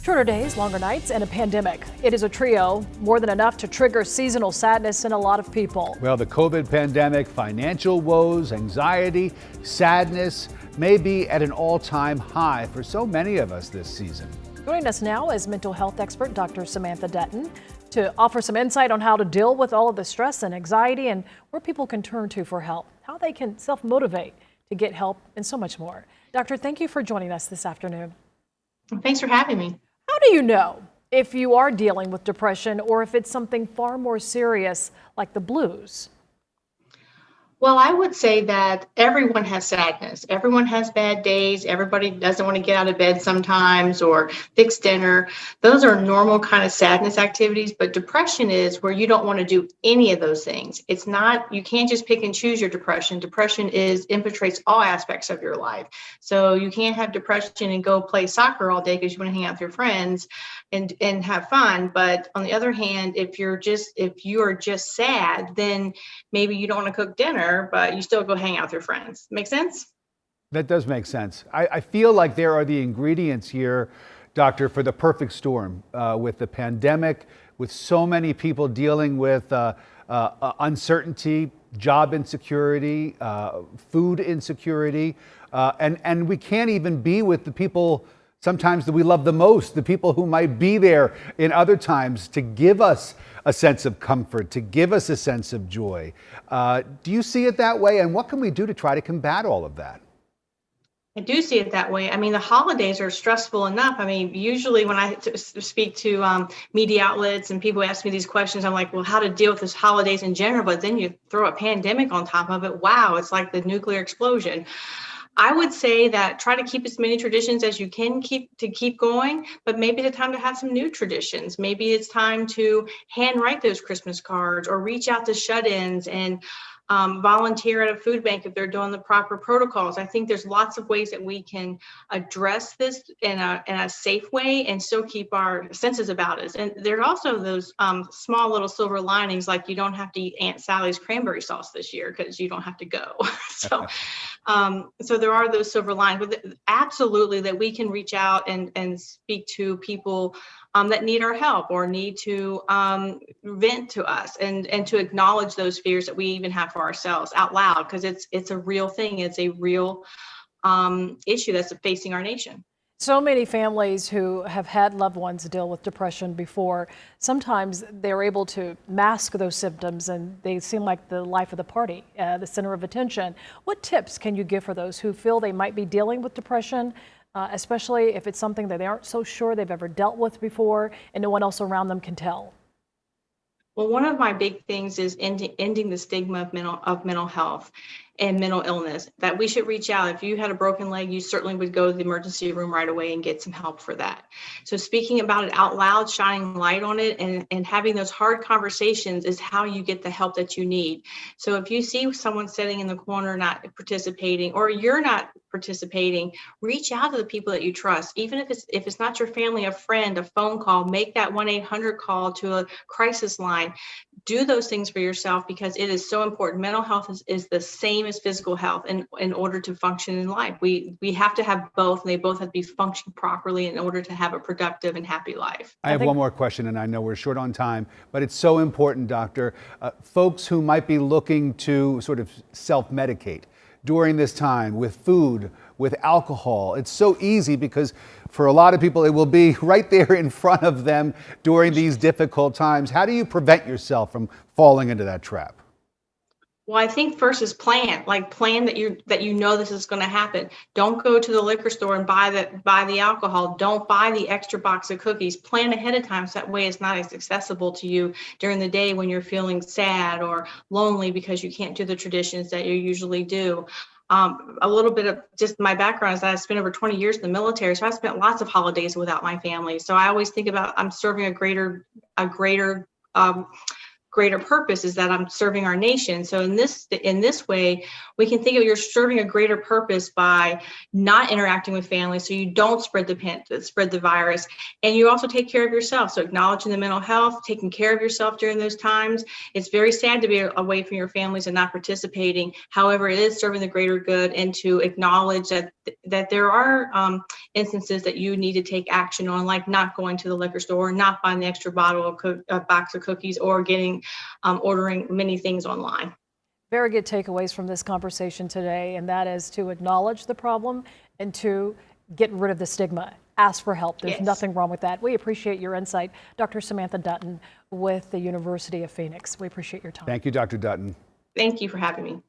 Shorter days, longer nights, and a pandemic. It is a trio, more than enough to trigger seasonal sadness in a lot of people. Well, the COVID pandemic, financial woes, anxiety, sadness may be at an all-time high for so many of us this season. Joining us now is mental health expert Dr. Samantha Dutton to offer some insight on how to deal with all of the stress and anxiety and where people can turn to for help, how they can self-motivate to get help, and so much more. Doctor, thank you for joining us this afternoon. Thanks for having me. How do you know if you are dealing with depression or if it's something far more serious like the blues? Well, I would say that everyone has sadness. Everyone has bad days. Everybody doesn't want to get out of bed sometimes or fix dinner. Those are normal kind of sadness activities, but depression is where you don't want to do any of those things. It's not, you can't just pick and choose your depression. Depression infiltrates all aspects of your life. So you can't have depression and go play soccer all day because you want to hang out with your friends and have fun. But on the other hand, if you are just sad, then maybe you don't want to cook dinner, but you still go hang out with your friends. Make sense? That does make sense. I feel like there are the ingredients here, Doctor, for the perfect storm with the pandemic, with so many people dealing with uncertainty, job insecurity, food insecurity, and we can't even be with the people sometimes that we love the most, the people who might be there in other times to give us a sense of comfort, to give us a sense of joy. Do you see it that way? And what can we do to try to combat all of that? I do see it that way. I mean, the holidays are stressful enough. I mean, usually when I speak to media outlets and people ask me these questions, I'm like, well, how to deal with this holidays in general, but then you throw a pandemic on top of it. Wow, it's like the nuclear explosion. I would say that try to keep as many traditions as you can keep going, but maybe it's time to have some new traditions. Maybe it's time to handwrite those Christmas cards or reach out to shut-ins and volunteer at a food bank if they're doing the proper protocols. I think there's lots of ways that we can address this in a safe way and still keep our senses about us. And there are also those small little silver linings, like you don't have to eat Aunt Sally's cranberry sauce this year because you don't have to go. So there are those silver lines, but absolutely that we can reach out and speak to people that need our help or need to vent to us and to acknowledge those fears that we even have for ourselves out loud, because it's a real thing. It's a real issue that's facing our nation. So many families who have had loved ones deal with depression before, sometimes they're able to mask those symptoms and they seem like the life of the party, the center of attention. What tips can you give for those who feel they might be dealing with depression, especially if it's something that they aren't so sure they've ever dealt with before and no one else around them can tell? Well, one of my big things is ending the stigma of mental health and mental illness, that we should reach out. If you had a broken leg, you certainly would go to the emergency room right away and get some help for that. So speaking about it out loud, shining light on it, and having those hard conversations is how you get the help that you need. So if you see someone sitting in the corner not participating, or you're not participating, reach out to the people that you trust. Even if it's not your family, a friend, a phone call, make that 1-800 call to a crisis line. Do those things for yourself because it is so important. Mental health is the same as physical health in order to function in life. We have to have both, and they both have to be functioning properly in order to have a productive and happy life. I have one more question, and I know we're short on time, but it's so important, Doctor. Folks who might be looking to sort of self-medicate during this time with food, with alcohol. It's so easy because for a lot of people, it will be right there in front of them during these difficult times. How do you prevent yourself from falling into that trap? Well, I think first is plan that you know this is going to happen. Don't go to the liquor store and buy the alcohol. Don't buy the extra box of cookies. Plan ahead of time so that way it's not as accessible to you during the day when you're feeling sad or lonely because you can't do the traditions that you usually do. A little bit of just my background is that I spent over 20 years in the military, so I spent lots of holidays without my family. So I always think about I'm serving a greater greater purpose is that I'm serving our nation. So in this way, we can think of you're serving a greater purpose by not interacting with families, so you don't spread the virus, and you also take care of yourself. So acknowledging the mental health, taking care of yourself during those times. It's very sad to be away from your families and not participating. However, it is serving the greater good, and to acknowledge that there are instances that you need to take action on, like not going to the liquor store, not buying the extra box of cookies, or ordering many things online. Very good takeaways from this conversation today, and that is to acknowledge the problem and to get rid of the stigma. Ask for help. There's nothing wrong with that. We appreciate your insight. Dr. Samantha Dutton with the University of Phoenix. We appreciate your time. Thank you, Dr. Dutton. Thank you for having me.